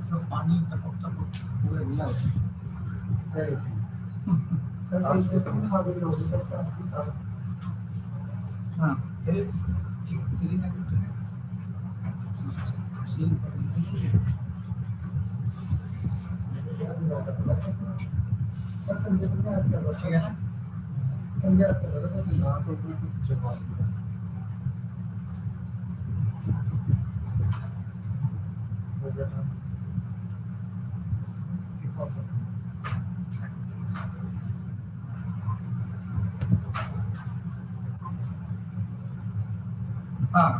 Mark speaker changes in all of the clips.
Speaker 1: तो पानी टपक पूरा गया है सर सिस्टम का भी लोग सकता है हाँ ये ठीक सीधी ना करते हैं सीधी सर संजय ने आपका ठीक है ना संजय आपका बता कि ना तो कोई कुछ जवाब नहीं हो गया ठीक है sir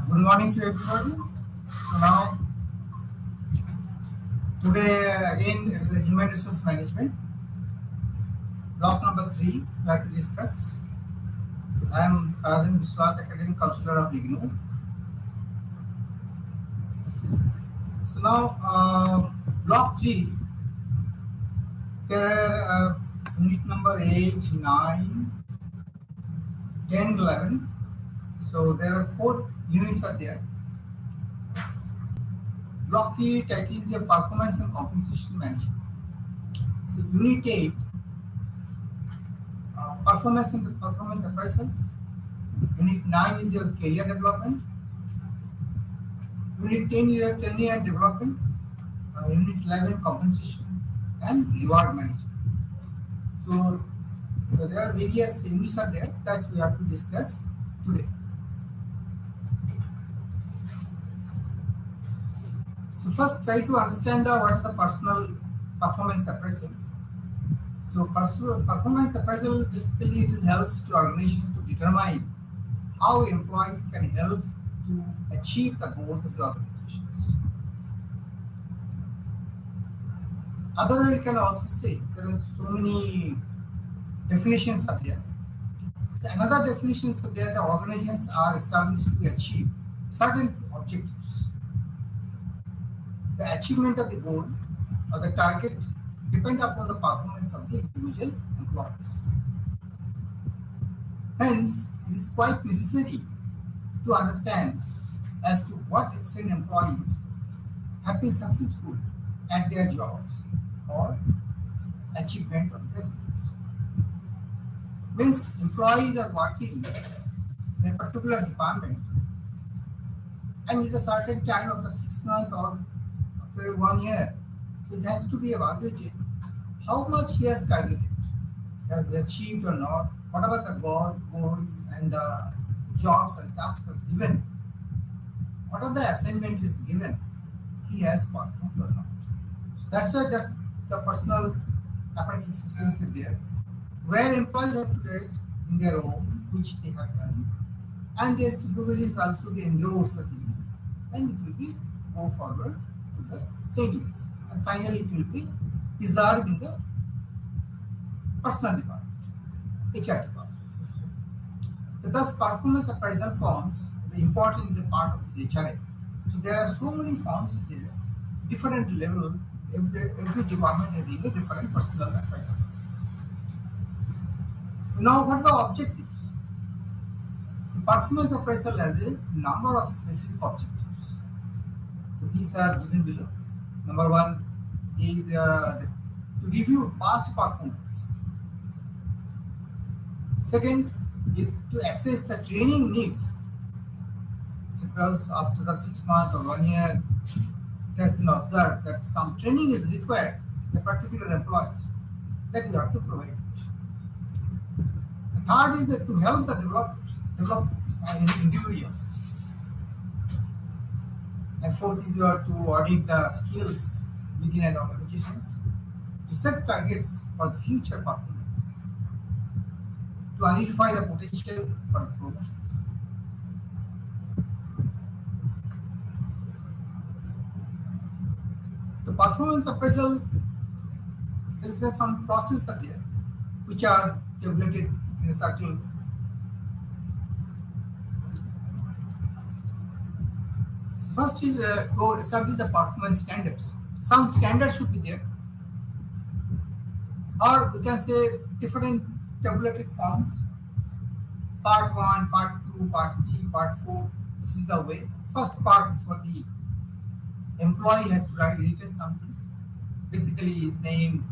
Speaker 1: good morning to everybody. So now, today again it is a human resource management. Block number 3 we have to discuss. I am Biswas, academic counselor of IGNOU. So now, block 3, there are unit number 8, 9, 10, 11. So there are 4 units are there. Block 3 title is a performance and compensation management. So unit 8, performance and performance appraisals. Unit 9 is your career development. Unit 10 is your training and development. Unit 11 compensation and reward management. So there are various units are there that we have to discuss today. So first try to understand what is the personal performance appraisals. So personal performance appraisal basically it helps to organizations to determine how employees can help to achieve the goals of the organizations. Otherwise, you can also say there are so many definitions are there. So another definition is there the organizations are established to achieve certain objectives. The achievement of the goal or the target depend upon the performance of the individual employees. Hence, it is quite necessary to understand as to what extent employees have been successful at their jobs or achievement of their goals. Means employees are working in a particular department and with a certain time of the 6 months or after 1 year, so it has to be evaluated how much he has targeted, has achieved or not, what about the goals and the jobs and tasks that's given, what are the assignment is given, he has performed or not. So that's why the personal appraisal systems is there, where employees have to rate in their own, which they have done, and their supervisors also will endorse the things, and it will be go forward to the seniors, and finally it will be reserved in the personal department, HR department. So thus performance appraisal forms the important part of this HRA. So there are so many forms in this, different level, every department having a different personal appraisals. So now what are the objectives? So performance appraisal has a number of specific objectives. So these are given below. Number 1 is to review past performance. Second is to assess the training needs. Suppose after the 6 months or 1 year, it has been observed that some training is required for particular employees, that you have to provide it. The third is that to help the develop individuals. And fourth is you have to audit the skills within an organization, to set targets for the future performance, to identify the potential for promotions. The performance appraisal, is there some process are there which are tabulated in a circle. First is to establish the performance standards. Some standards should be there, or we can say different tabulated forms, part 1, part 2, part 3, part 4. This is the way. First part is for the employee has to write written something. Basically his name,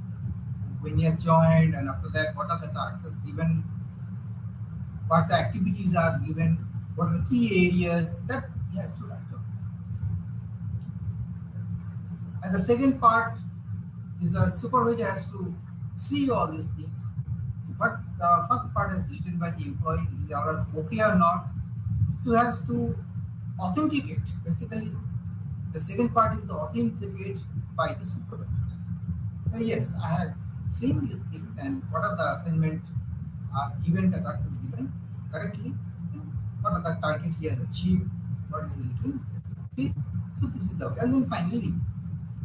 Speaker 1: when he has joined, and after that what are the tasks given, what the activities are given, what are the key areas that he has to write down. And the second part is a supervisor has to see all these things. But the first part is written by the employee, is it okay or not? So he has to authenticate. Basically, the second part is to authenticate by the supervisors. Yes, I have seen these things and what are the assignment given, the task is given correctly, what are the target he has achieved, what is written. Okay, so this is the way. And then finally,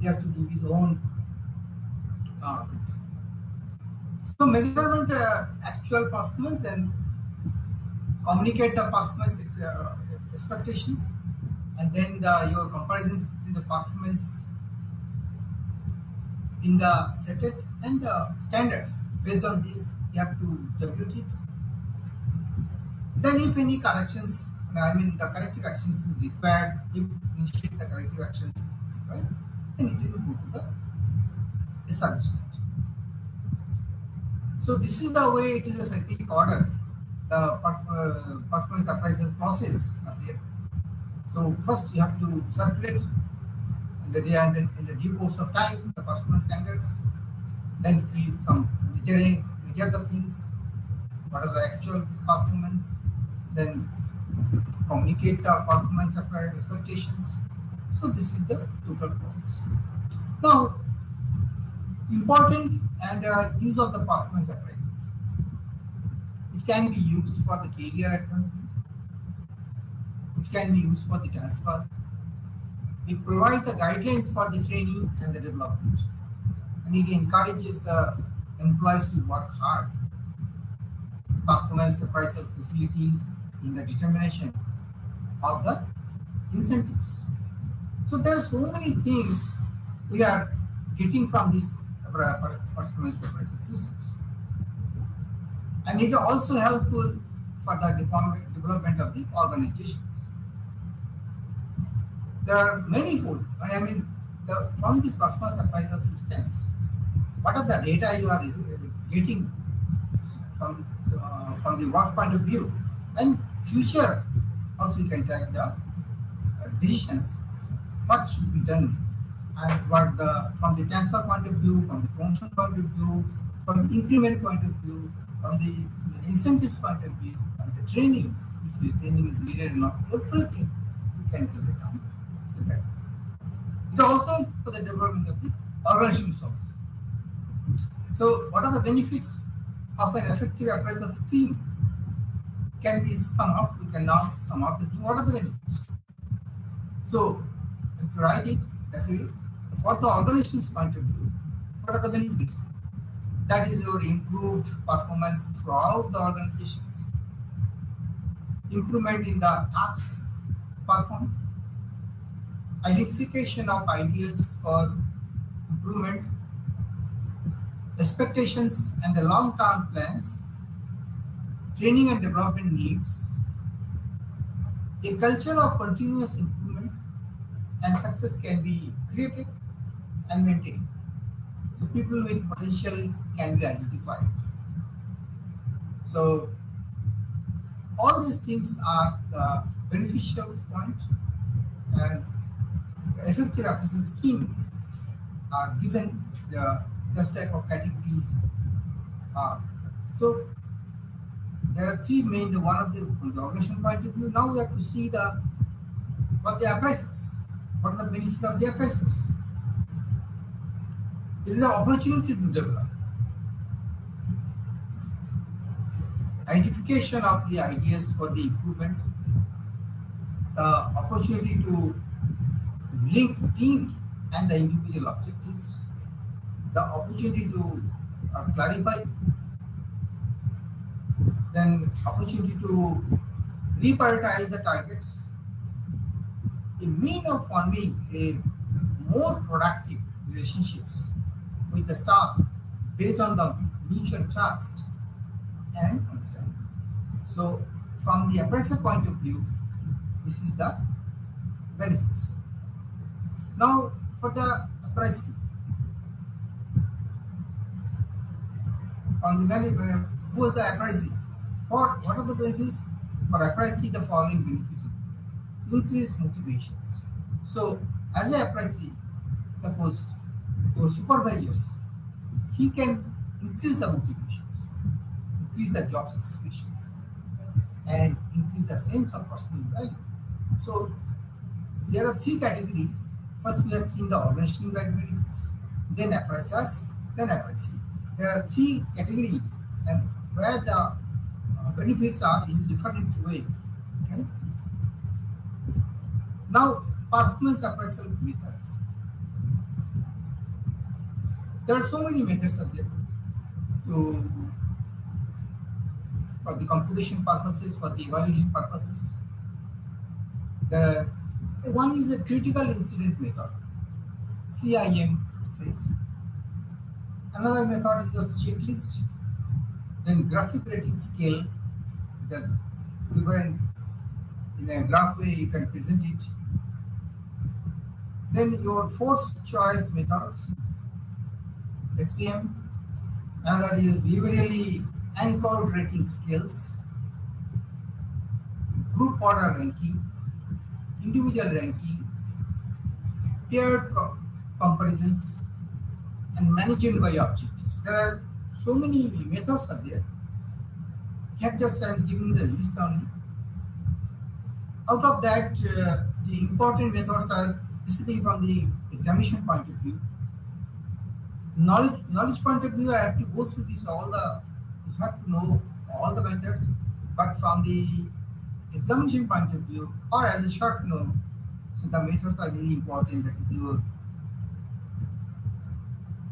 Speaker 1: he has to give his own things. So measurement actual performance, then communicate the performance expectations, and then your comparisons between the performance in the set it and the standards. Based on this, you have to develop it. Then if any corrections, the corrective actions is required, if initiate the corrective actions required, then it will go to the establishment. So this is the way it is a cyclic order, the performance appraisal process are there. So first you have to circulate in the due course of time the performance standards, then fill some measure the things, what are the actual performance, then communicate the performance expectations. So this is the total process. Now, important and use of the performance appraisals. It can be used for the career advancement. It can be used for the transfer. It provides the guidelines for the training and the development. And it encourages the employees to work hard. Performance appraisals facilities in the determination of the incentives. So there are so many things we are getting from these performance appraisal systems. And it is also helpful for the development of the organizations. There are many fold. From these performance appraisal systems, what are the data you are getting from the work point of view, and future also you can take the decisions what should be done, and from the transfer point of view, from the promotion point of view, from the increment point of view, from the incentives point of view, from the trainings, if the training is needed or not, everything you can give some feedback. It also for the development of the organizations also. So what are the benefits of an effective appraisal scheme? Can be sum of, we can now sum up the thing. What are the benefits? So to write it that way, for the organization's point of view, what are the benefits? That is your improved performance throughout the organizations, improvement in the tasks performed, identification of ideas for improvement, expectations and the long-term plans, training and development needs, a culture of continuous improvement and success can be created and maintained. So people with potential can be identified. So all these things are the beneficial point, and the effective appraisal scheme are given this type of categories are. So there are three main, one of the from the organization point of view. Now we have to see what the appraisals, what are the benefits of the appraisals. This is an opportunity to develop. Identification of the ideas for the improvement, the opportunity to link team and the individual objectives, the opportunity to clarify, then opportunity to reprioritize the targets, a mean of forming a more productive relationships with the staff based on the mutual trust and understanding. So from the appraiser point of view, this is the benefits. Now, for the appraisal, from the who is the appraisee? For what are the benefits? For appraisee, the following benefits: increased motivations. So, as a appraisee, suppose your supervisors, he can increase the motivations, increase the job satisfactions, and increase the sense of personal value. So, there are three categories. First, we have seen the organizational benefits, then appraisers, then appraisee. There are three categories, and where the benefits are in different way. You can see. Now, performance appraisal methods. There are so many methods out there to for the computation purposes, for the evaluation purposes. There are, one is the critical incident method, CIM says. Another method is your checklist, then graphic rating scale, that's given in a graph way, you can present it. Then your forced choice methods, FCM. Another is behaviorally anchored rating scales, group order ranking, individual ranking, paired comparisons, and management by objectives. There are so many methods are there. Here just I am giving the list only. Out of that, the important methods are basically from the examination point of view. Knowledge point of view, I have to go through this all the, you have to know all the methods, but from the examination point of view, or as a short note, so the methods are really important. That is your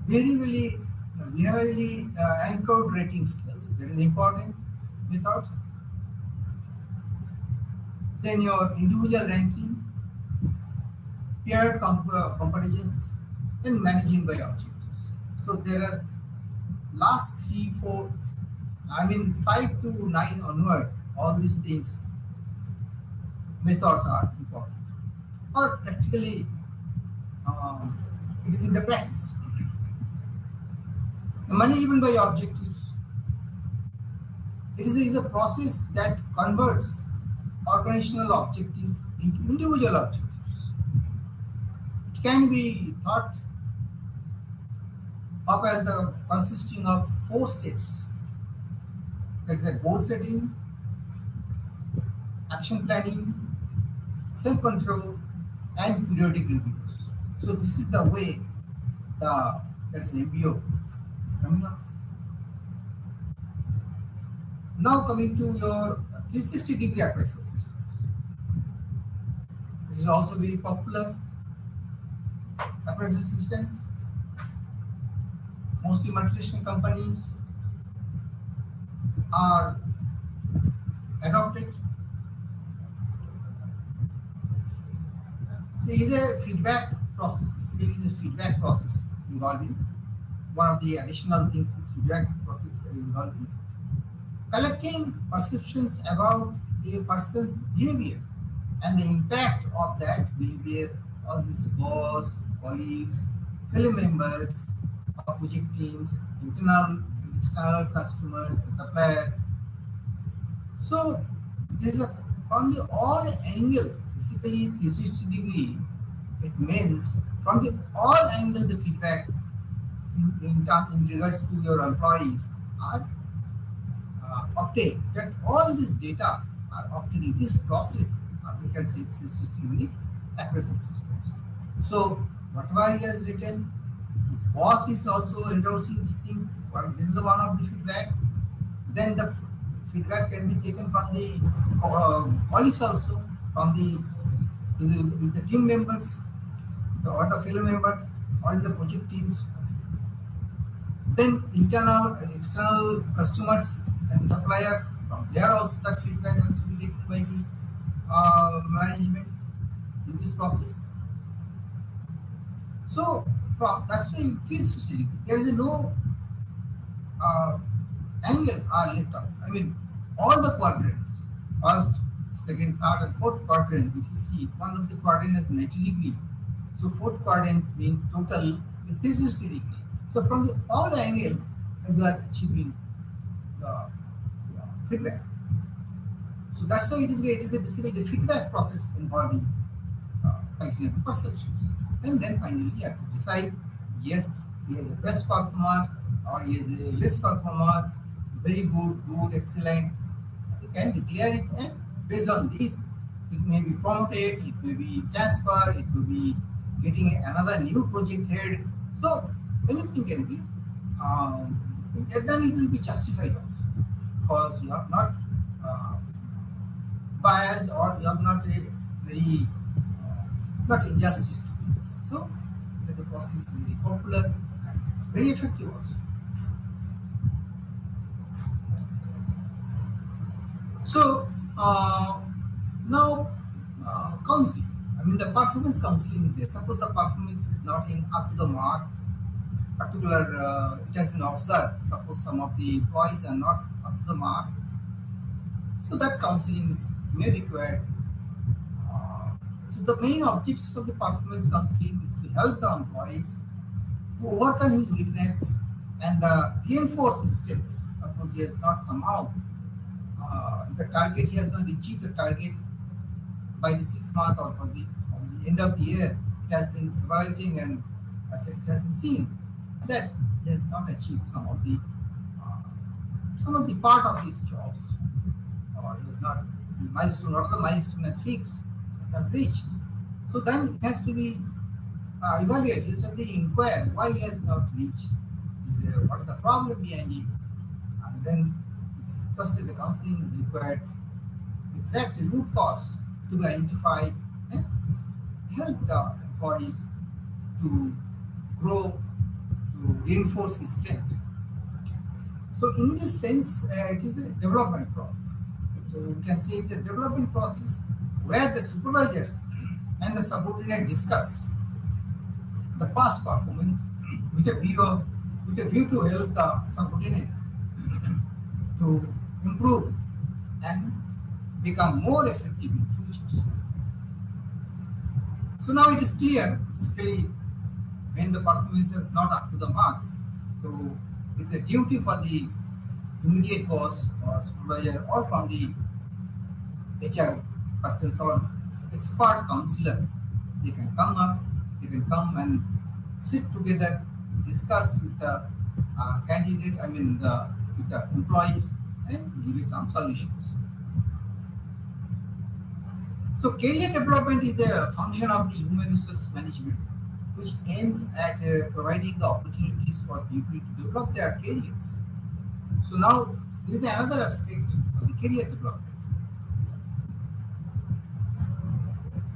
Speaker 1: behaviorally anchored rating skills. That is important methods. Then your individual ranking, paired comparisons, and managing by objectives. So there are last 3, 4, 5 to 9 onward, all these things, methods are important. Or practically, it is in the practice. The management by objectives, it is a process that converts organizational objectives into individual objectives. It can be thought of as the consisting of 4 steps. That is a goal setting, action planning, self-control, and periodic reviews. So this is the way that is MBO coming up. Now coming to your 360-degree appraisal systems. This is also very popular appraisal systems. Mostly multinational companies are adopted. So it is a feedback process. Basically, it is a feedback process involving. One of the additional things is feedback process involving collecting perceptions about a person's behavior and the impact of that behavior on his boss, colleagues, fellow members of project teams, internal and external customers and suppliers. So this is from the all angle, basically 360-degree, it means from the all angle the feedback in regards to your employees are obtained. That all this data are obtained in this process, we can say 360-degree appraisal systems. So whatever he has written, his boss is also endorsing these things. This is one of the feedback. Then the feedback can be taken from the colleagues also, from the team members, or the fellow members, or in the project teams. Then internal and external customers and the suppliers, from there also that feedback has to be taken by the management in this process. So that's why it is there is no angle are left out. All the quadrants first, second, third, and fourth quadrant, if you see, one of the quadrant is 90 degree. So fourth quadrant means total is 360 degree. So from the all angle, we are achieving the feedback. So that's why it is basically the feedback process involving calculating perceptions. And then finally you have to decide, yes, he is a best performer or he is a less performer, very good, good, excellent. You can declare it, and based on this, it may be promoted, it may be transferred, it may be getting another new project head. So anything can be, and then it will be justified also, because you are not uh, biased, or you have not a very not injustice to things. So the process is very popular and very effective also. So now counseling. I mean, the performance counseling is there. Suppose the performance is not in up to the mark, particular it has been observed. Suppose some of the employees are not up to the mark, so that counseling is may require. So the main objectives of the performance counseling is to help the employees to overcome his weakness and reinforce his strengths. Suppose he has not somehow the target, he has not achieved the target by the 6 month or by the end of the year, it has been evaluating, and it has been seen that he has not achieved some of the part of his jobs, or he has not milestone, or the milestone is fixed, has not reached. So then it has to be evaluated, it has to be inquired why he has not reached, what is the problem behind it, and then firstly the counseling is required, exact root cause to be identified, and help the employees to grow, to reinforce his strength. So in this sense, it is a development process. So you can say it's a development process where the supervisors and the subordinate discuss the past performance with a view to help the subordinate to improve and become more effective in future. So now it is clear, basically, when the performance is not up to the mark, so it's a duty for the immediate boss or supervisor, or from the HR persons or expert counselor. They can come up, they can come and sit together, discuss with the candidate, with the employees, and give some solutions. So career development is a function of the human resource management, which aims at providing the opportunities for people to develop their careers. So now this is another aspect of the career development.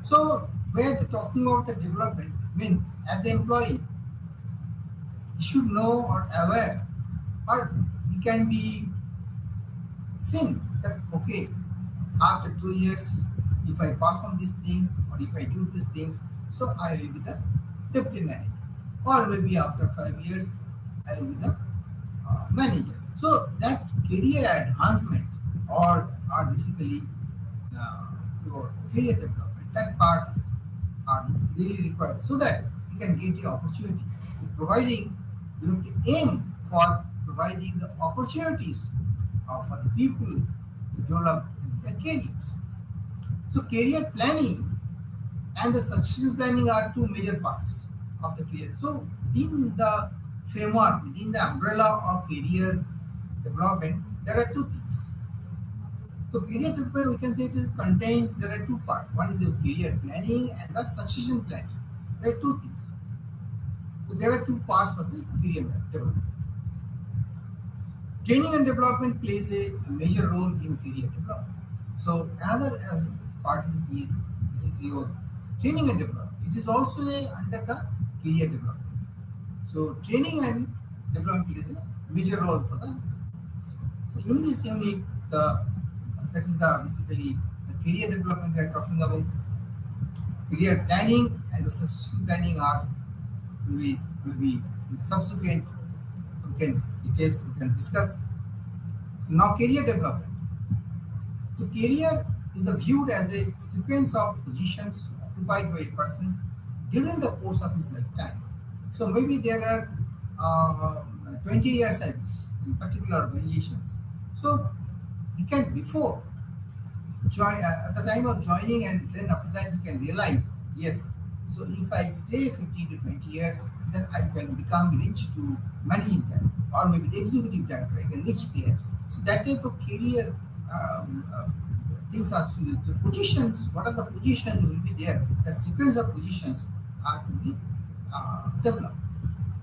Speaker 1: So where the talking about the development means, as an employee, he should know or aware, or he can be seen that okay, after 2 years, if I perform these things or if I do these things, so I will be the deputy manager, or maybe after 5 years, I will be the manager. So that career advancement, or basically your career development, that part is really required, so that you can get the opportunity. So providing, you have to aim for providing the opportunities for the people to develop their careers. So career planning and the succession planning are two major parts of the career. So within the framework, within the umbrella of career development, there are two things. So career development, we can say there are two parts. One is the career planning and the succession planning. There are two things. So there are two parts for the career development. Training and development plays a major role in career development. So another part is this is your training and development. It is also under the career development. So training and development plays a major role for the. So in this unit, that is the basically the career development we are talking about. Career planning and the succession planning will be subsequent. We can discuss. So now career development. So career is the viewed as a sequence of positions occupied by a person during the course of his lifetime. So maybe there are 20-year service in particular organizations. So he can before join at the time of joining, and then after that he can realize, yes, so if I stay 15 to 20 years, then I can become rich to managing director or maybe the executive director, I can reach there. So that type of career things are to the positions, what are the positions will be there, the sequence of positions are to be developed.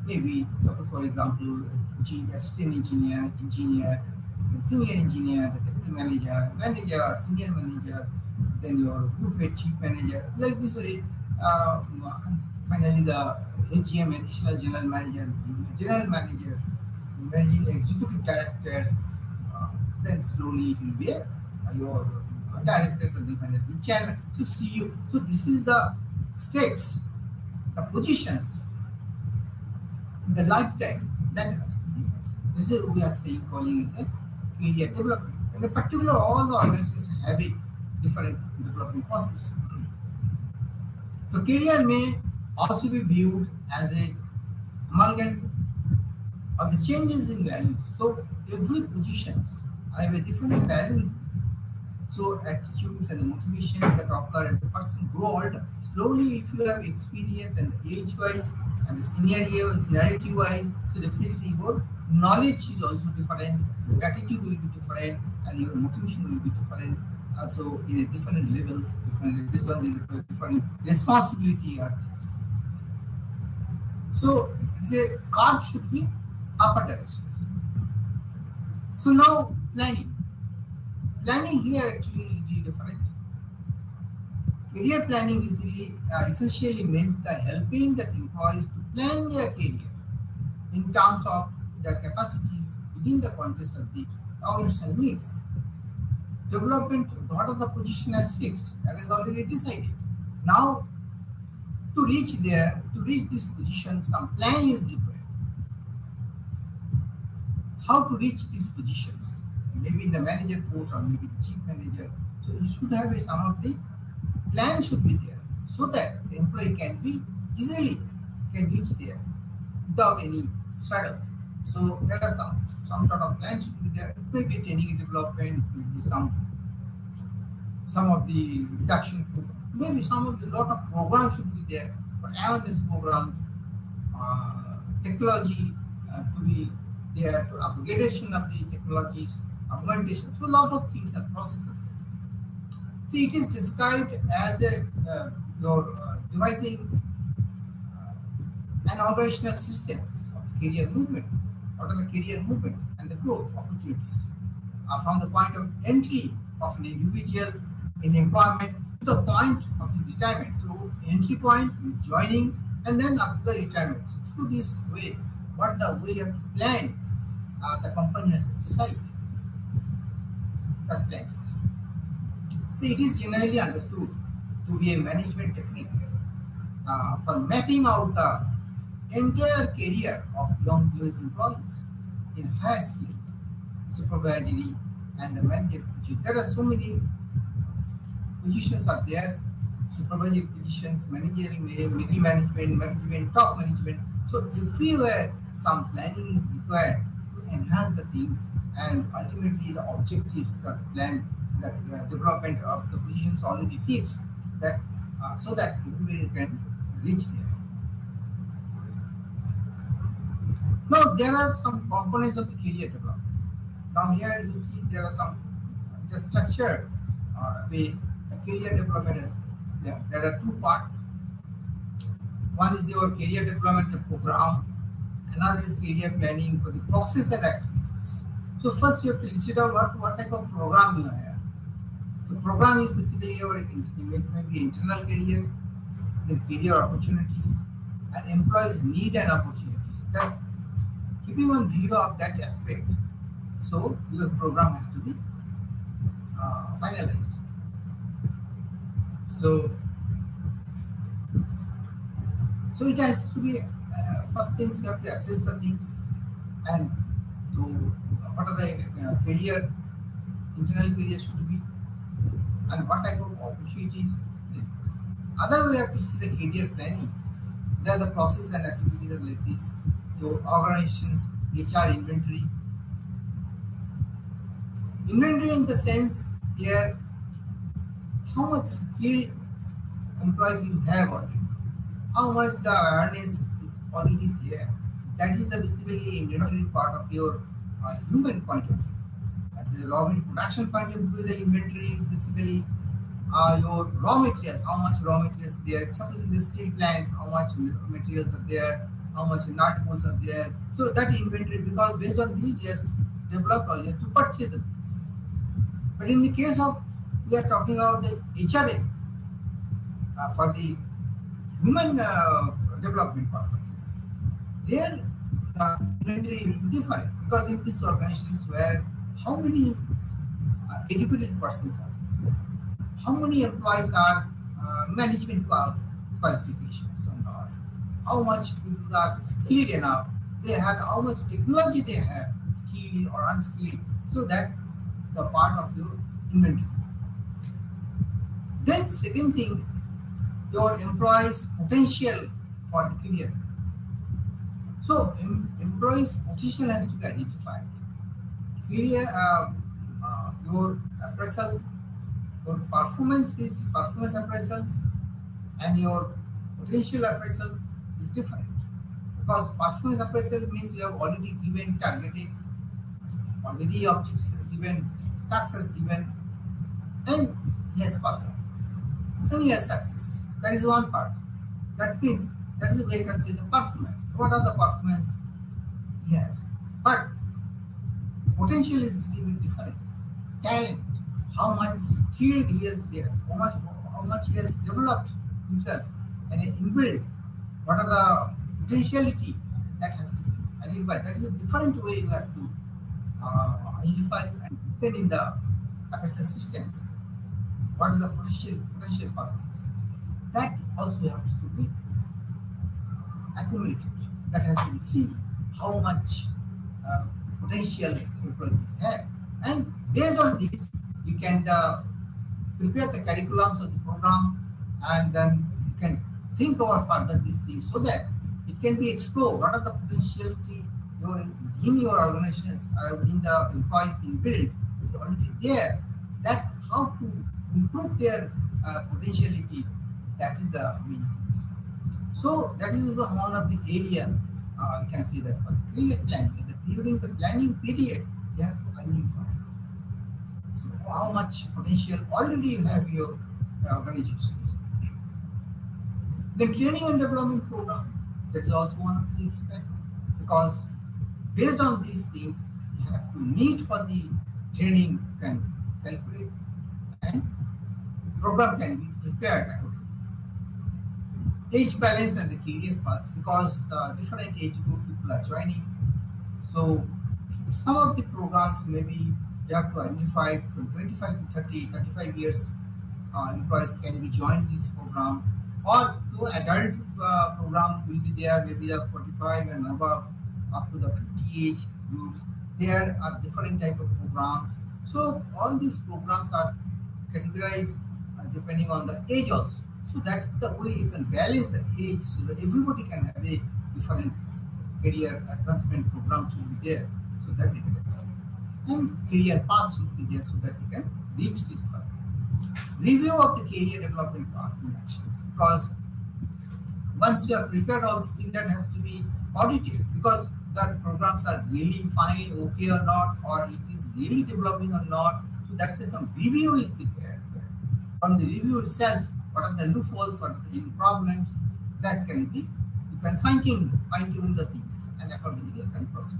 Speaker 1: Maybe suppose for example, assistant engineer, engineer, senior engineer, the deputy manager, manager, senior manager, then your group head, chief manager, like this way. Finally, the AGM, additional general manager, managing executive directors. Then slowly it will be your directors, and then finally chairman. So CEO. So this is the steps, the positions in the lifetime that has to be. This is we are saying calling as a career development. And in particular, all the organizations have a different development process. So career may also be viewed as a amalgam of the changes in values. So every positions have a different values. So attitudes and motivation that occur as a person grow older. Slowly, if you have experience and age-wise and the seniority-wise, so definitely your knowledge is also different, your attitude will be different, and your motivation will be different. Also, in a different levels, based on the different responsibility or things. So the curve should be upper directions. So now planning. Planning here actually is really different. Career planning is really, essentially means the helping the employees to plan their career in terms of their capacities within the context of the organizational needs. Development, what are the position as fixed, that is already decided. Now, to reach this position, some plan is required. How to reach these positions? Maybe in the manager post or maybe the chief manager. So you should have some of the plan should be there so that the employee can be easily can reach there without any struggles. So there are some sort of plan should be there. It may be training and development, maybe some of the reduction program, maybe some of the lot of programs should be there, but awareness programs, technology to be there, to upgradation of the technologies, augmentation. So a lot of things are processes. See, it is described as your devising an organizational system of career movement. What are the career movement and the growth opportunities from the point of entry of an individual in employment to the point of his retirement. So entry point is joining, and then up to the retirement. So through this way, what the way of plan the company has to decide that plan is. So it is generally understood to be a management techniques for mapping out the entire career of young employees in higher skill, supervisory, and the manager position. There are so many positions are there: supervisory positions, managerial, middle management, top management. So everywhere some planning is required to enhance the things, and ultimately the objectives that plan, that development of the positions already fixed, that so that everybody can reach there. Now there are some components of the career development. Now here you see there are some the structure way the career development is there. There are two parts. One is your career development program, another is career planning for the process and activities. So first you have to list out what type of program you have. So program is basically your maybe internal careers, then career opportunities, and employees' need and opportunities. That keeping on view of that aspect, so your program has to be finalized. So it has to be first things you have to assess the things, and to what are the career internal careers should be, and what type of opportunities it is. Other way, you have to see the career planning. There are the process and activities are like this. Your organization's HR inventory. Inventory in the sense here, how much skill employees you have already, how much the awareness is already there. That is the basically inventory part of your human point of view. As a raw material production point of view, the inventory is basically your raw materials, how much raw materials there. Suppose in the steel plant, how much materials are there, how much nut bolts are there. So that inventory, because based on these, you have to develop or you have to purchase the things. But in the case of, we are talking about the HRA for the human development purposes. There, the inventory will be different because in these organizations where how many educated persons are there, how many employees are management qualifications or not, how much people are skilled enough, they have how much technology they have, skilled or unskilled, so that the part of your inventory. Then second thing, your employees' potential for the career. So employees' potential has to be identified. Career, your appraisal, your performance is performance appraisals, and your potential appraisals is different. Because performance appraisal means you have already given targeted, already objects is given, tasks is given, and he has performed, and he has success. That is one part. That means that is where you can say the performance. What are the performance he has? But potential is a little bit different. Talent, how much skilled he is there, how much he has developed himself, and inbuilt. What are the potentiality that has to be identified? That is a different way you have to identify and put in the appraisal systems. What is the potential purposes? That also has to be accumulated. That has to be seen how much potential employees have, and based on this, you can prepare the curriculums of the program, and then you can think over further these things so that it can be explored. What are the potentiality in your organizations, in the employees in build, is already there. That how to improve their potentiality. That is the main things. So that is one of the area you can see that for career planning. During the planning period, you have to identify. So how much potential already you have your organizations. The training and development program, that is also one of the aspects, because based on these things, you have to need for the training, you can calculate, and program can be prepared accordingly. Age balance and the career path, because the different age group people are joining. So some of the programs maybe you have to identify from 25 to 30, 35 years employees can be joined this program, or to adult program will be there, maybe a 45 and above up to the 50 age groups. There are different type of programs. So all these programs are categorized depending on the age also. So that is the way you can balance the age so that everybody can have a different career advancement programs will be there. So that we can have. And career paths will be there so that we can reach this path. Review of the career development path in actions, because once you have prepared all these things, that has to be audited, because the programs are really fine, okay or not, or it is really developing or not. So that's why some review is there. From the review itself, what are the loopholes, what are the problems, that can be, you can fine-tune the things, and accordingly you can proceed.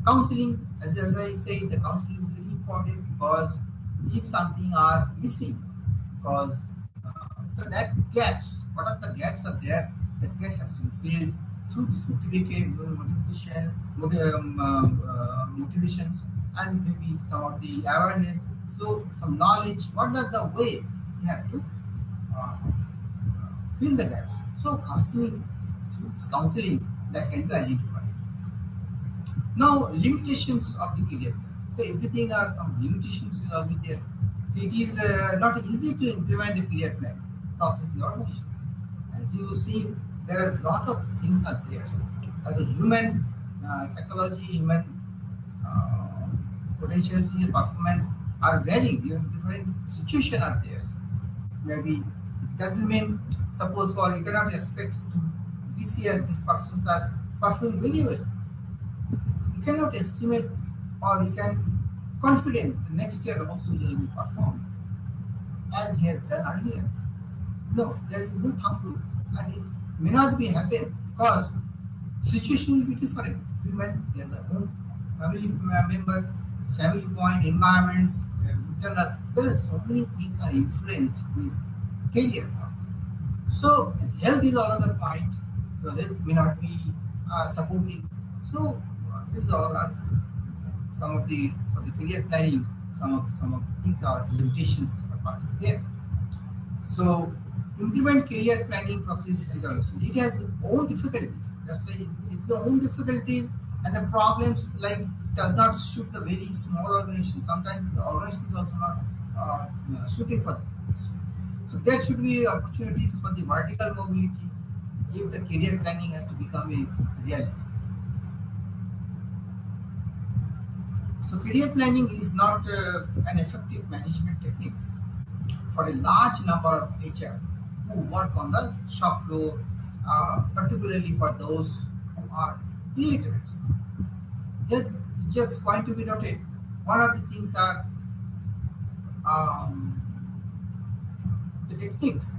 Speaker 1: Counseling, as I say, the counseling is really important, because if something are missing, because so that gaps, what are the gaps are there, that gap has to be filled through this motivations, and maybe some of the awareness, so some knowledge, what are the way you have to fill the gaps. So counseling, through this counseling, that can be identified. Now, limitations of the career. So everything are some limitations will be there. It is not easy to implement the career plan process in the organizations. As you see, there are a lot of things are there. As a human psychology, human uh, potentiality, performance are varying. Different situation are there. Maybe it doesn't mean, suppose for you cannot expect to this year these persons are performing very well. You cannot estimate or you can confident the next year also they will be performed as he has done earlier. No, there is no thumb rule, and it may not be happen because situation will be different. Human, he has a own family member, his family point, environments, internal. There are so many things are influenced in his career path. So health is another point. So health may not be supporting. So these all are some of the for the career planning. Some of the things are limitations or part is there. So implement career planning process and also it has own difficulties. That's why it's the own difficulties and the problems like it does not suit the very small organization. Sometimes the organization is also not suiting for these things. So there should be opportunities for the vertical mobility if the career planning has to become a reality. So career planning is not an effective management techniques for a large number of HR who work on the shop floor, particularly for those who are illiterates. Just, just point to be noted, one of the things are um, the techniques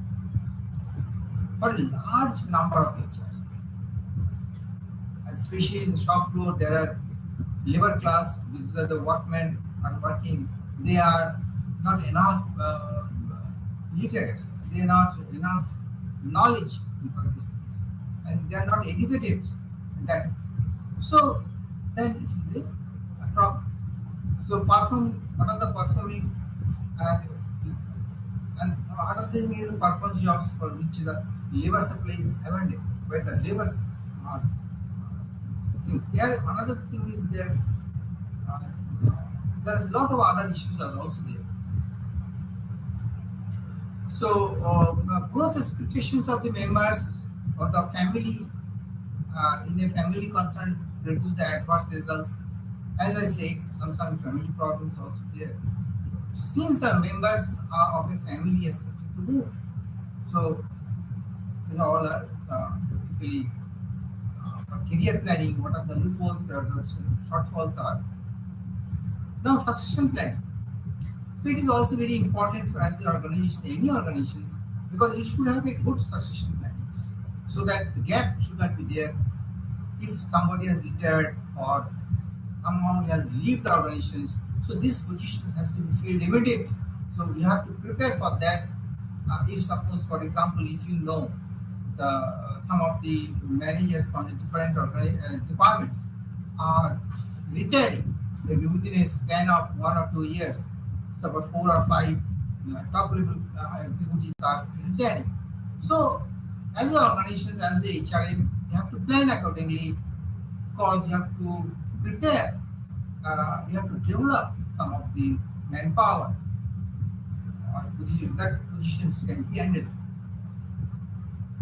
Speaker 1: for a large number of HR, and especially in the shop floor, there are labor class, these are the workmen are working, they are not enough literates, they are not enough knowledge about these things, and they are not educated in that. So then it is a problem. So perform what are the performing and and other thing is performance jobs for which the labor supply is abundant, where the labors are things. There another thing is there. Uh, there are a lot of other issues are also there. So growth expectations of the members or the family in a family concern produce the adverse results. As I said, some family problems also there. Since the members of a family expected to move, so these all are basically for career planning. What are the loopholes or the shortfalls are? Now succession planning. So it is also very important for as the organization, any organizations, because you should have a good succession planning, so that the gap should not be there. If somebody has retired or somehow he has left the organizations, so this position has to be filled immediately. So you have to prepare for that. If suppose, for example, if you know the some of the managers from the different departments are retiring, maybe within a span of 1 or 2 years, so about 4 or 5 top level executives are retiring. So as an organization, as the HRM, you have to plan accordingly because you have to prepare, you have to develop some of the manpower or position, that positions can be handled.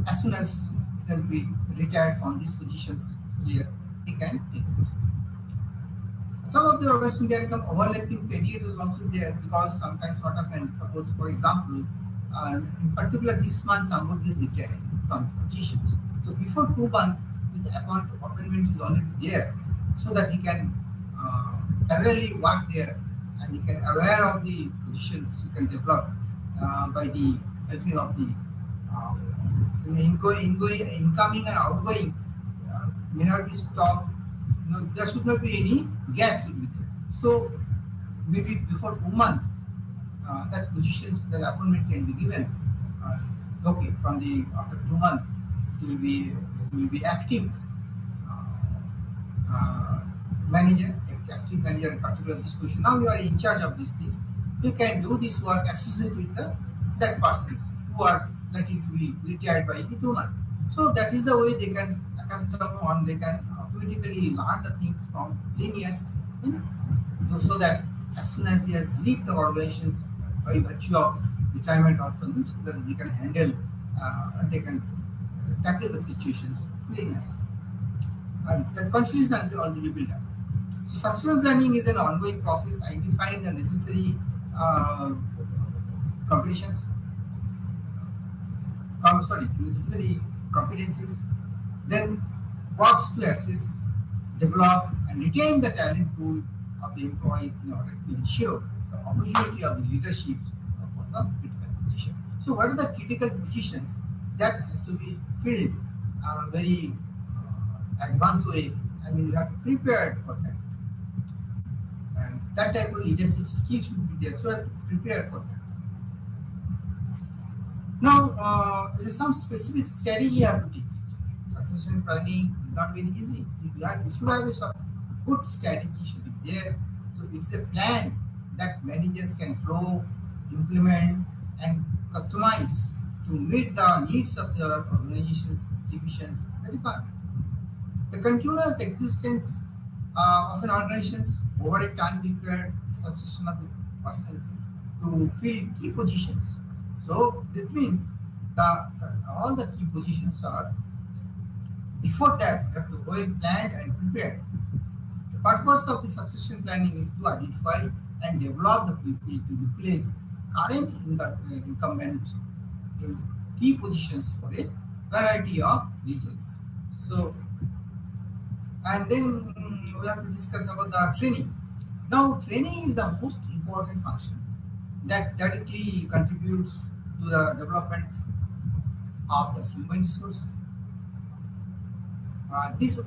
Speaker 1: As soon as it has been retired from these positions clear, they can take it. Some of the organizations there is some overlapping period is also there because sometimes what happens, suppose for example, in particular this month somebody is retiring from positions. So before 2 months, this appointment is already there so that he can parallelly work there and he can aware of the positions he can develop by the helping of the incoming and outgoing may not be stopped. There should not be any gap should be there. So maybe before 2 months, that positions that appointment can be given. Okay, from the after 2 months, it will be active manager, active manager in particular this position. Now you are in charge of these things. You can do this work associated with the that persons who are likely to be retired by the 2 months. So that is the way they can accustom on. They can automatically learn the things from seniors, so that as soon as he has left the organizations, by virtue of retirement or something, so that they can handle and they can tackle the situations very nicely. And that confidence is already built up. So succession planning is an ongoing process, identifying the necessary competitions, necessary competencies, then works to assess, develop, and retain the talent pool of the employees in order to ensure the opportunity of the leadership for the critical position. So, what are the critical positions that has to be filled very advanced way? I mean, you have to prepare for that, and that type of leadership skill should be there. So, you have to prepare for that. Now, there's some specific strategy you have to take. Succession planning is not very easy. You should have a good strategy should be there. So it's a plan that managers can flow, implement, and customize to meet the needs of the organizations, divisions, the department. The continuous existence of an organization over a time required succession of the persons to fill key positions. So that means all the key positions are before that you have to well planned and prepared. The purpose of the succession planning is to identify and develop the people to replace current incumbents in key positions for a variety of reasons. So, and then we have to discuss about the training. Now, training is the most important functions that directly contributes to the development of the human resource. This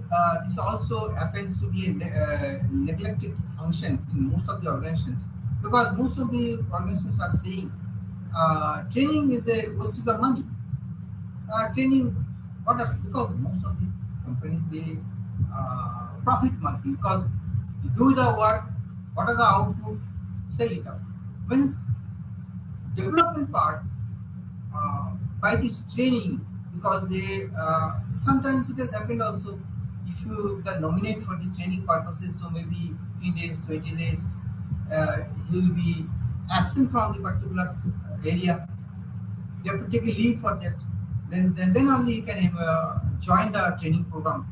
Speaker 1: also happens to be a neglected function in most of the organizations, because most of the organizations are saying training is a waste of money. Training, because most of the companies they profit marketing, because you do the work, what are the output, sell it out. Means development part by this training, because they sometimes it has happened also, if you the nominate for the training purposes, so maybe 15 days, 20 days, he will be absent from the particular area. They have to take a leave for that. Then only you can join the training program.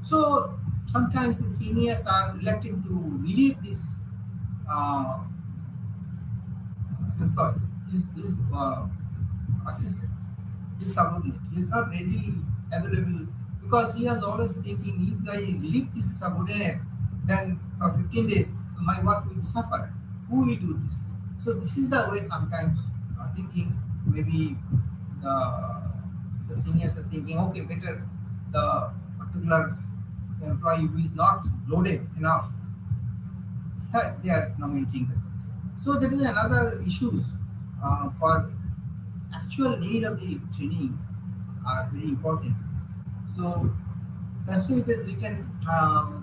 Speaker 1: So sometimes the seniors are reluctant to relieve this employee, his assistants, his subordinate. He is not readily available, because he is always thinking, if I leave this subordinate, then for 15 days my work will suffer. Who will do this? So this is the way sometimes thinking, maybe the seniors are thinking, okay, better the particular employee who is not loaded enough, they are nominating the things. So there is another issues for actual need of the trainings are very important. So that's why it is written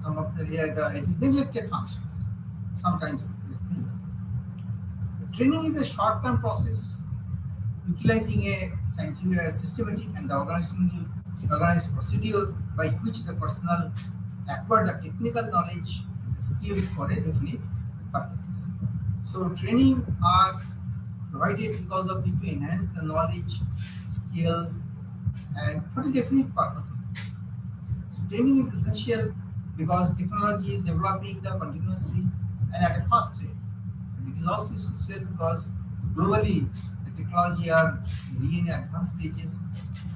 Speaker 1: some of the here it is neglected functions. Sometimes training is a short-term process utilizing a scientific, systematic and the organized procedure by which the personnel acquire the technical knowledge and the skills for a definite purposes. So training are provided because of it to enhance the knowledge, skills, and for the definite purposes. So training is essential because technology is developing the continuously and at a fast rate. And it is also essential because globally the technology are really in advanced stages,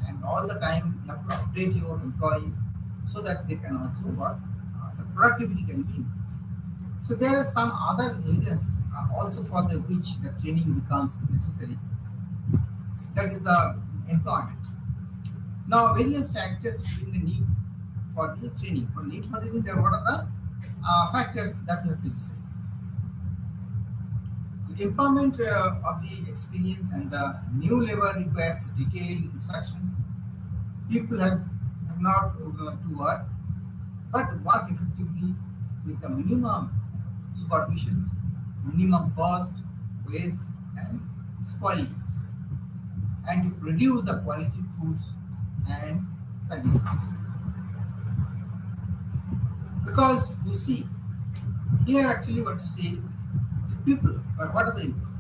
Speaker 1: and all the time you have to update your employees so that they can also work, the productivity can be increased. So there are some other reasons also for the which the training becomes necessary. That is the employment. Now various factors in the need for the training. For need for training, there what are the factors that we have to decide. So empowerment of the experience and the new labor requires detailed instructions. People have not to work, but work effectively with the minimum supervisions, minimum cost, waste, and spoilings, and to produce the quality foods and services. Because you see, here actually what to say, people. But what are the inputs?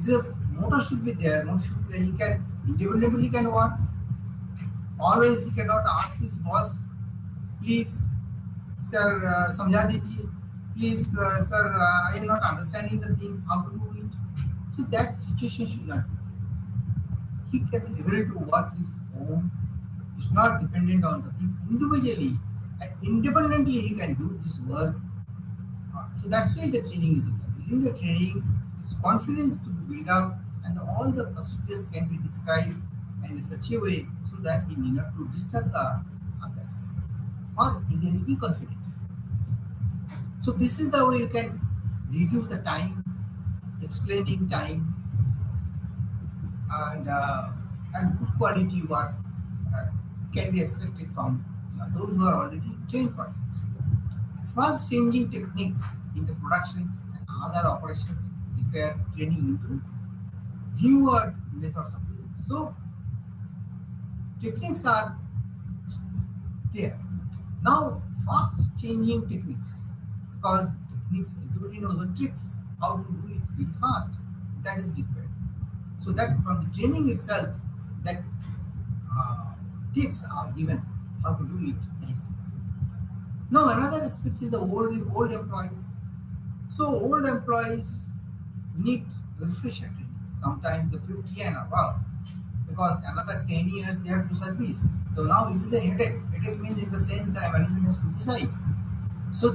Speaker 1: The motor should be there. Motor should be there. He can independently can work. Always he cannot ask his boss, please, sir, समझा दीजिए. Please, sir, I am not understanding the things. How to do it? So that situation should not be there. He can be able to work his own. He's not dependent on the things individually and independently. He can do this work. So that's why the training is required. Within the training, his confidence to be built up, and all the procedures can be described in such a way so that he need not to disturb the others, or he can be confident. So this is the way you can reduce the time, explaining time, and good quality work uh, can be expected from those who are already trained persons. Fast changing techniques in the productions and other operations require training into newer methods of business. So techniques are there. Now fast changing techniques, because techniques everybody knows the tricks, how to do it very fast, that is required. So that from the training itself, that tips are given how to do it nicely. Now another aspect is the old employees. So old employees need refresher training, sometimes the 50 and above, because another 10 years they have to service. So now it is a headache. Headache means in the sense that management has to decide. So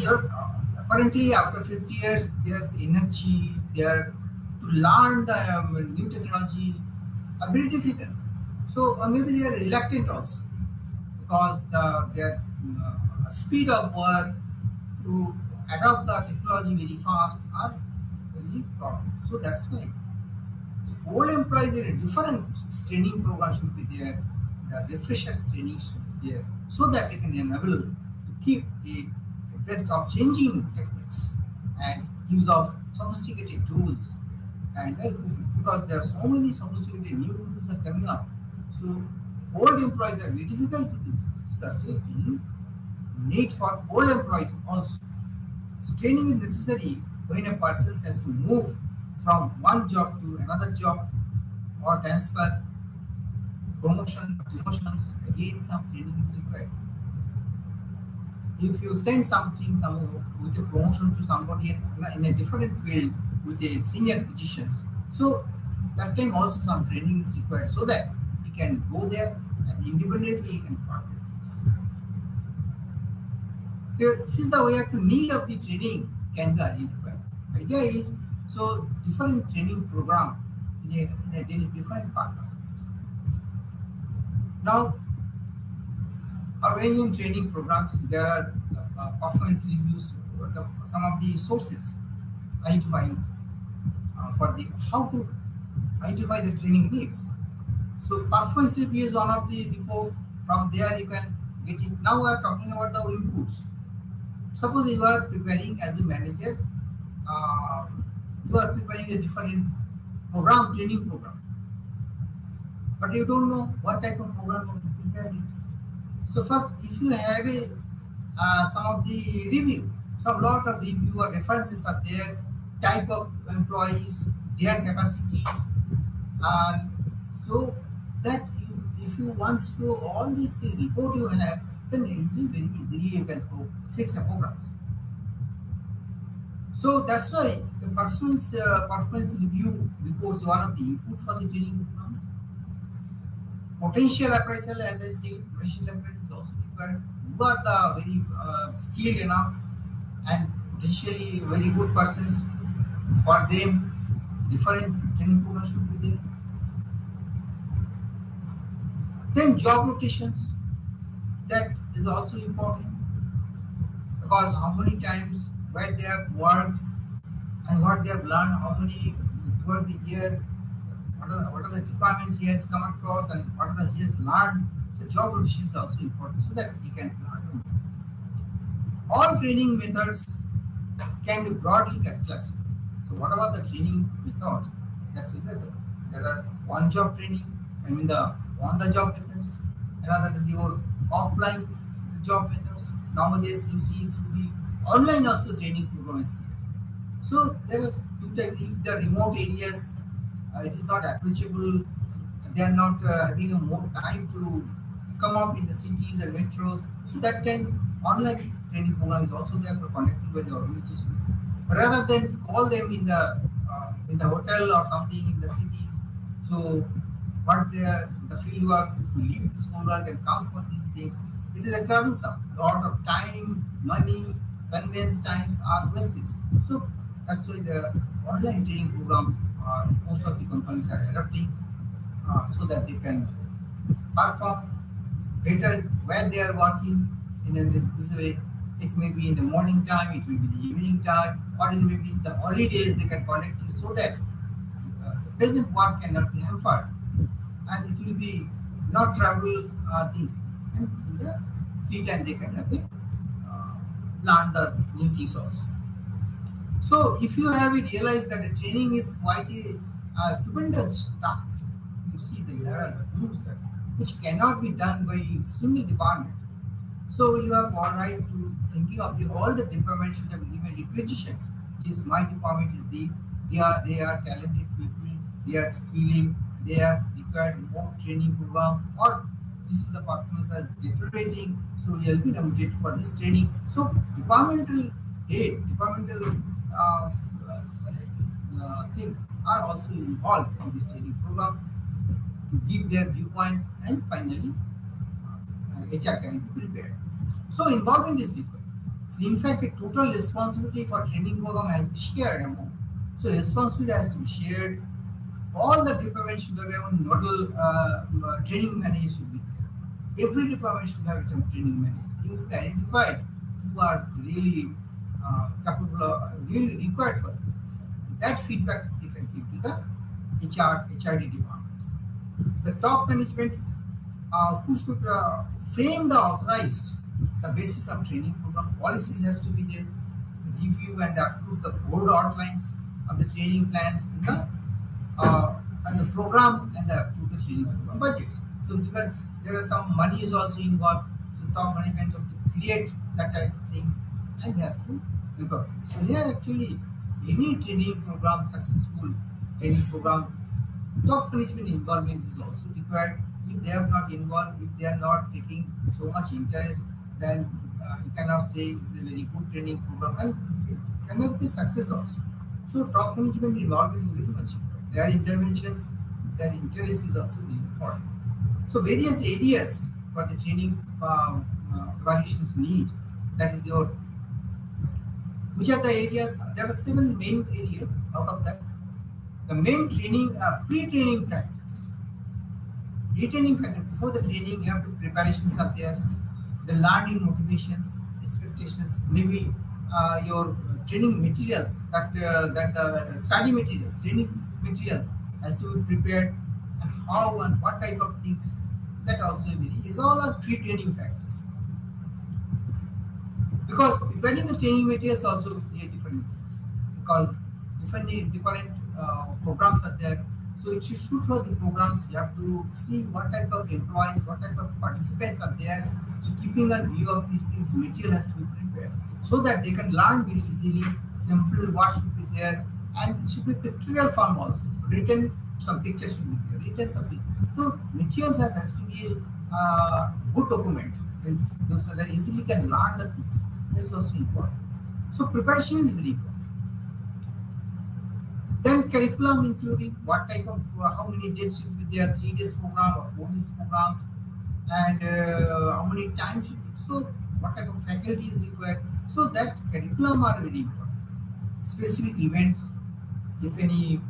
Speaker 1: apparently after 50 years there's energy there to learn the new technology are very difficult. So maybe they are reluctant also, because their speed of work to adopt the technology very fast are very problem. So that's why old employees in a different training program should be there. The refreshers training should be there, so that they can enable to keep abreast of changing techniques and use of sophisticated tools. And because there are so many sophisticated new tools are coming up, so old employees are very difficult to do. So that's why training need for old employees also. So training is necessary when a person has to move from one job to another job, or transfer, promotion, demotions. Again, some training is required. If you send something with a promotion to somebody in a different field with a senior positions, so that time also some training is required, so that he can go there and independently he can work the things. So this is the way to need of the training can be identified. Idea is, so different training program in a different purposes. Now, organizing training programs, there are performance reviews, some of the sources identifying for the how to identify the training needs. So performance review is one of the report. From there you can get it. Now we are talking about the inputs. Suppose you are preparing as a manager, you are preparing a different program, training program, but you don't know what type of program you have to prepare it. So first, if you have some of the review, some lot of review or references are there, type of employees, their capacities, and so that if you once do all these report you have, then it will be very easily you can fix the programs. So that's why the person's performance review reports one of the input for the training program. Potential appraisal, as I said, potential appraisal is also required. Who are the very skilled enough and potentially very good persons, for them different training programs should be there. Then job rotations, that is also important, because how many times where they have worked and what they have learned, how many throughout the year, what are the departments he has come across and what are the he has learned. So job rotation is also important, so that he can learn. All training methods can be broadly classified. So what about the training methods? That's there are one job training, I mean the on the job methods, another is your offline job methods. Nowadays you see through the online also training program is there. So there is two types. If the remote areas, it is not approachable, they are not having a more time to come up in the cities and metros. So that time online training program is also there for conducted by the organizations. Rather than call them in the hotel or something in the cities. So what the field work to leave this field work and come for these things, it is a troublesome. Lot of time, money, convenience times are wasted. So that's why the online training program most of the companies are adopting so that they can perform better when they are working in this way. It may be in the morning time, it may be the evening time, or it may be in the holidays they can connect you so that the present work cannot be hampered and it will be not travel things. And in the free time they can have learn the new things also. So if you have realized that the training is quite a stupendous task, you see the level huge task, which cannot be done by single department. So you have all right to thinking of all the departments should have given requisitions. This my department is this. They are talented people. They are skilled. They have required more training program. Or this is the performance as deteriorating. So you will be nominated for this training. So departmental uh, things are also involved in this training program to give their viewpoints and finally HR can be prepared. So involvement is required. So in fact, the total responsibility for training program has been shared among. So responsibility has to be shared. All the departments should have a nodal training manager should be there. Every department should have some training manager. They will be identified who are really capable of really required for this. And that feedback they can give to the HRD departments. The top management who should frame the authorized the basis of training program policies has to be there, review and approve the board outlines of the training plans and the program and approve the training program budgets. So because there are some money is also involved, so top management have to create that type of things and has to develop. So here actually any training program, successful training program, top management involvement is also required. If they have not involved, if they are not taking so much interest, then you cannot say it's a very good training program and it cannot be success also. So top management involvement is very much important. Their interventions, their interest is also very important. So various areas for the training evaluations need. That is your which are the areas? There are 7 main areas out of that. The main training, pre-training practice. Pre-training factor, before the training, you have to preparations are there, the learning motivations, expectations, maybe your training materials, that study materials, training materials has to be prepared, and how and what type of things, that also is all are pre-training factors. Because preparing the training materials also different things. Because different programs are there. So if you shoot for the programs, you have to see what type of employees, what type of participants are there. So keeping a view of these things, material has to be prepared so that they can learn very easily, simple what should be there, and it should be pictorial form also. Written, some pictures should be there, written something. So materials has to be a good document, so that easily can learn the things. That's also important. So preparation is very important. Then curriculum including what type of, how many days should be there, 3 days program or 4 days program, and how many times should be, so what type of faculty is required. So that curriculum are very important. Specific events, if any,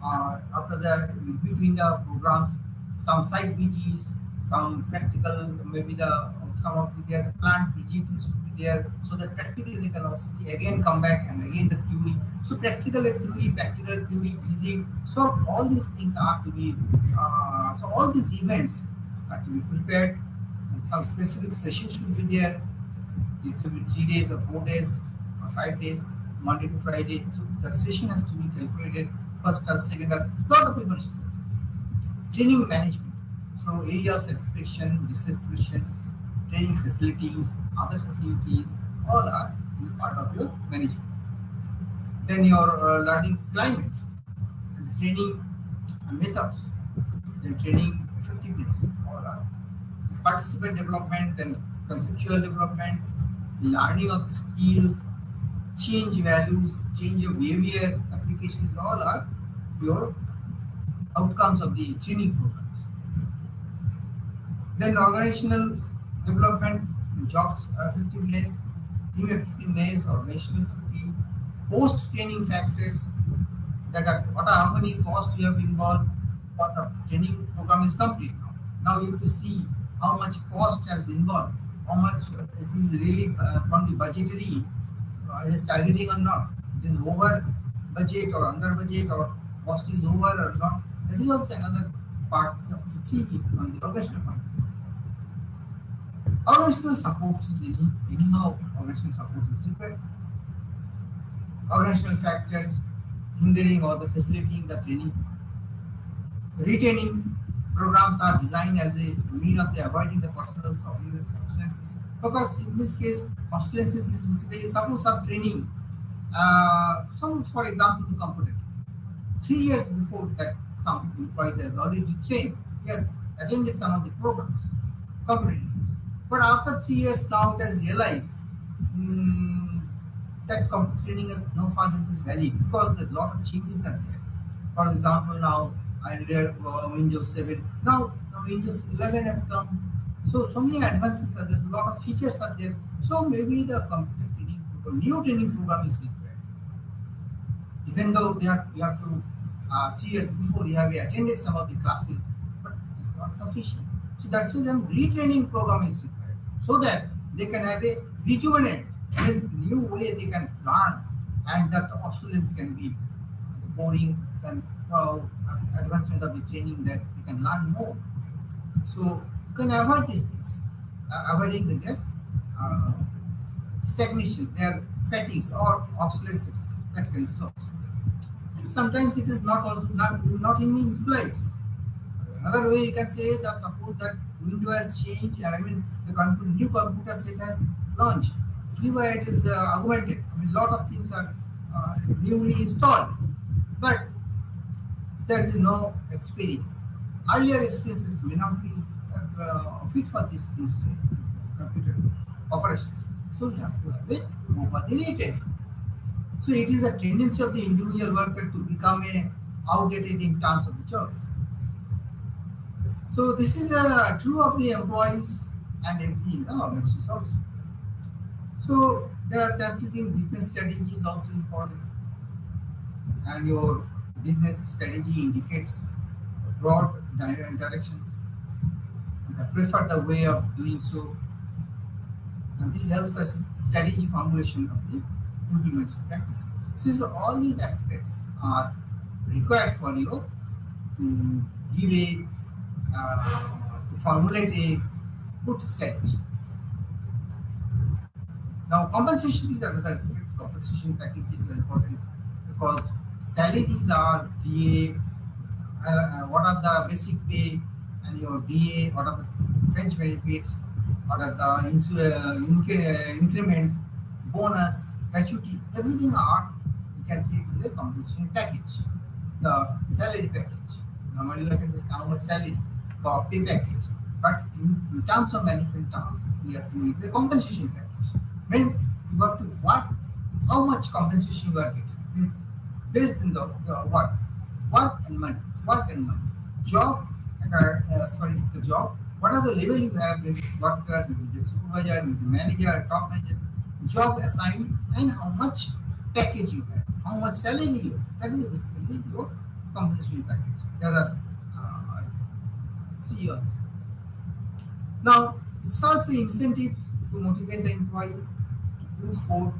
Speaker 1: after the, between the programs, some site visits, some practical, maybe some of the plant visits should be there, so that practically they can also see again, come back and again the theory. So practical theory, practical theory, visit. So all these things are to be, so all these events are to be prepared, and some specific sessions should be there. It should be 3 days or 4 days or 5 days, Monday to Friday. So the session has to be calculated, first half, second half, lot of information. Training management. So area of satisfaction, dissatisfactions, training facilities, other facilities, all are part of your management. Then your learning climate and training methods, then training effectiveness, all are participant development, then conceptual development, learning of skills, change values, change of behavior, applications, all are your outcomes of the training programs. Then organizational development, jobs effectiveness, team effectiveness, organizational effectiveness, post-training factors, that are what are how many costs you have involved for the training program is complete now. Now you have to see how much cost has involved, how much it is really from the budgetary it is targeting or not. It is over budget or under budget or cost is over or not. That is also another part to see it on the organizational point. Organizational support is anyhow organizational support is required. Organizational factors hindering or the facilitating the training. Retaining programs are designed as a mean of the avoiding the personal obsolescence. Because in this case, obsolescence is basically suppose of training. Some, for example, the computer. 3 years before that, some employees has already trained. He has attended some of the programs, computer. But after 3 years now, it has realized that computer training is no further is valid because a lot of changes are there. For example, now earlier Windows 7, now Windows 11 has come. So many advancements are there, a lot of features are there. So maybe the computer training program, new training program is required. Even though you have to 3 years before you have attended some of the classes, but it's not sufficient. So that's why the retraining program is required so that they can have a rejuvenate in new way they can learn, and that obsolescence can be boring and advancement of the training that they can learn more. So you can avoid these things, avoiding their stagnation, their fatigues or obsolescence that can stop. Sometimes it is not also not in place. Another way you can say that suppose that window has changed. I mean the new computer set has launched. Everywhere it is augmented. I mean lot of things are newly installed, but there is no experience. Earlier experiences may not be fit for these things, computer operations. So you have to have it over the training. So it is a tendency of the individual worker to become outdated in terms of the jobs. So this is true of the employees and in the organizations also. So there are translating business strategy is also important, and your business strategy indicates the broad directions and the preferred way of doing so, and this helps us strategy formulation of the implementation practice. So all these aspects are required for you to give to formulate a good strategy. Now compensation is another aspect. Compensation package is important because salaries are DA, what are the basic pay, and your DA, what are the fringe benefits, what are the increments, bonus, gratuity, everything are, you can see it is a compensation package. The salary package. Normally you can just count much salary or pay package. But in terms of management terms, we are saying it's a compensation package. Means you have to how much compensation you are getting. This based on the work and money, job and as far as the job, what are the level you have, maybe worker, maybe the supervisor, maybe manager, top manager, job assigned, and how much package you have, how much salary you have. That is basically your compensation package. There are see all these things. Now it starts the incentives to motivate the employees to push forward,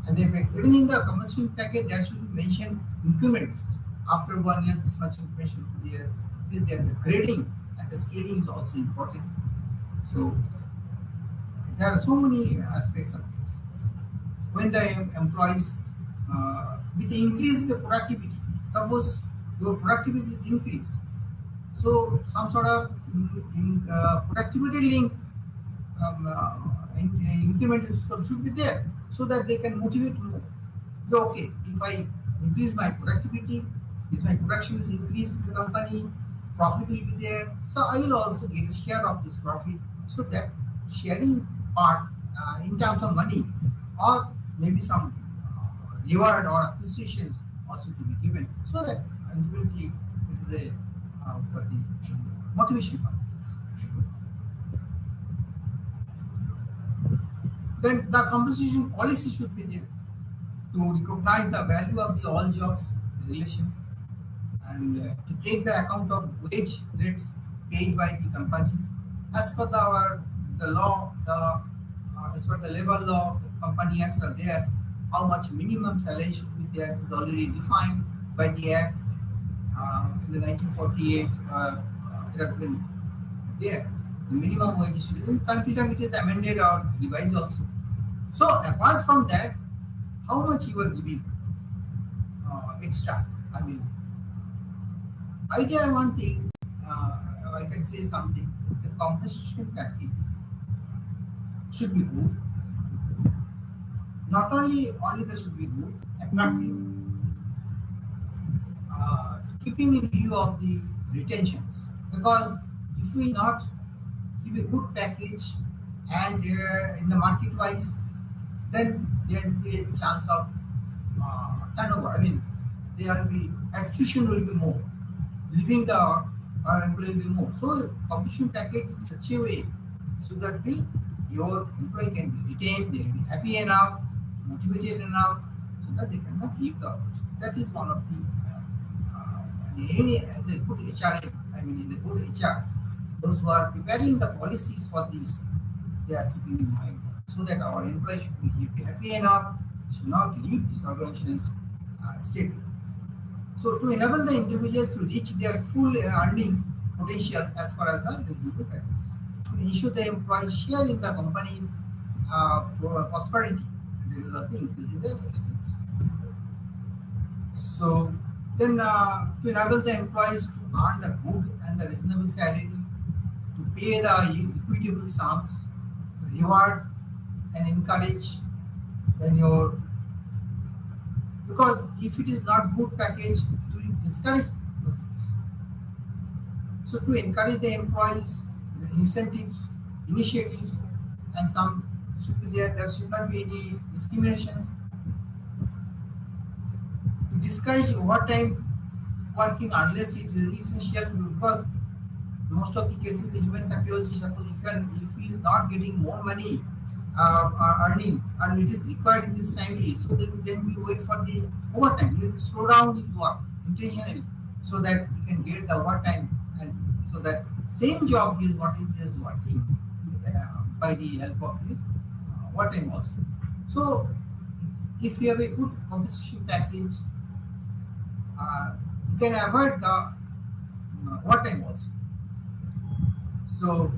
Speaker 1: and they make, even in the compensation package there should be mentioned increments. After 1 year, this much information will be there. Is there the grading and the scaling is also important. So there are so many aspects of it. When the employees with the increase in the productivity, suppose your productivity is increased, so some sort of productivity link increment should be there so that they can motivate more. okay, if I increase my productivity, if my production is increased in the company, profit will be there. So I will also get a share of this profit. So that sharing part in terms of money or maybe some reward or appreciations also to be given. So that ultimately it's the for the motivation purposes. Then the compensation policy should be there to recognize the value of the all jobs relations and to take the account of wage rates paid by the companies as per the law, as per the labor law, company acts are there. How much minimum salary should be there is already defined by the act in the 1948. It has been there. The minimum wage should in time to time it is amended or revised also. So apart from that, how much you are giving extra? I mean, idea one thing. I can say something. The compensation package should be good. Not only that should be good, attractive, keeping in view of the retentions. Because if we not give a good package and in the market wise, then there will be a chance of turnover. I mean, there will be attrition will be more, leaving the employee will be more. So compensation package in such a way so that your employee can be retained, they will be happy enough, motivated enough, so that they cannot leave the opportunity. That is one of the as a good HR, I mean in the good HR, those who are preparing the policies for this, they are keeping in mind so that our employees should be happy enough, should not leave these organizations state. So to enable the individuals to reach their full earning potential as far as the reasonable practices, to ensure the employees share in the company's prosperity, and there is a increase in the efficiency. So then to enable the employees to earn the good and the reasonable salary, to pay the equitable sums, reward and encourage then your, because if it is not good package, it will discourage the things. So to encourage the employees, the incentives, initiatives, and some should be there. There should not be any discriminations. To discourage overtime working unless it is essential, because most of the cases the human psychology, suppose if he is not getting more money earning and it is required in this timely, so then we wait for the overtime. You slow down his work intentionally so that he can get the overtime, and so that same job is what is working by the help of this overtime also. So if you have a good compensation package, you can avoid the overtime also. So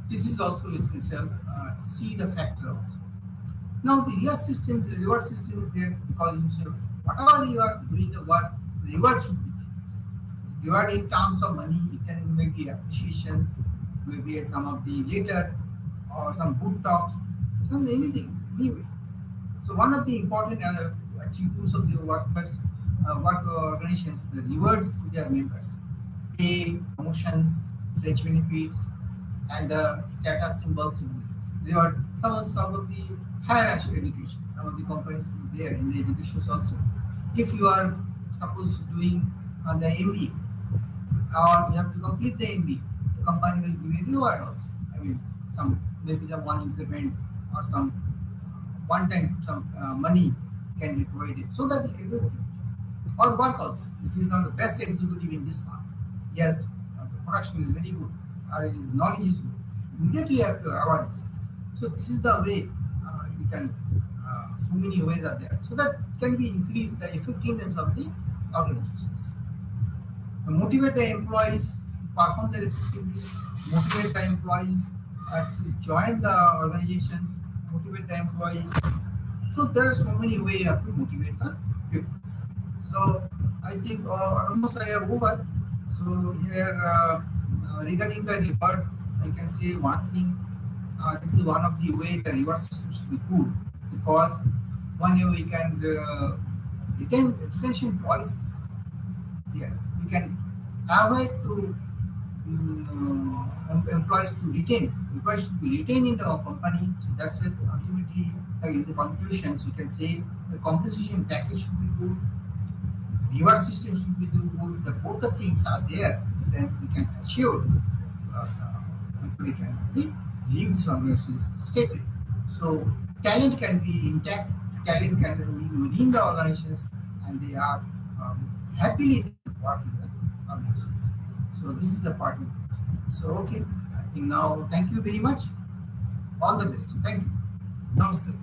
Speaker 1: this is also essential to see the factor also. Now the reward system is there because you say whatever you are doing the work, reward should be this. Reward in terms of money, it can maybe appreciations, maybe some of the letter or some good talks, some anything, anyway. So one of the important attributes of the workers, work organizations, the rewards to their members, pay, promotions, fringe benefits, and the status symbols. There are some of the higher education, some of the companies there in the educations also. If you are supposed to doing the MBA or you have to complete the MBA, the company will give you reward also. I mean, some maybe the one increment or some one time some money can be provided so that they can do it. Or work also. If he is not the best executive in this market, yes, the production is very good, his knowledge is good, immediately you have to avoid this. So this is the way you can, so many ways are there. So that can be increase the effectiveness of the organizations. To motivate the employees to perform their effectively, motivate the employees to join the organizations, motivate the employees. So there are so many ways you have to motivate the people. So I think almost I have over. So here regarding the reward, I can say one thing. This is one of the way the reward system should be good, because One way we can retention policies there. We can avoid to employees to retain. Employees should be retained in the company. So that's why ultimately, in the conclusions, we can say the compensation package should be good, reward system should be good. The both the things are there, then we can assure that the employee can be leave this organization steadily. So talent can be intact, talent can be within the organizations, and they are happily working the organizations. So this is the part. So okay, I think now thank you very much. All the best. Thank you. Namaste.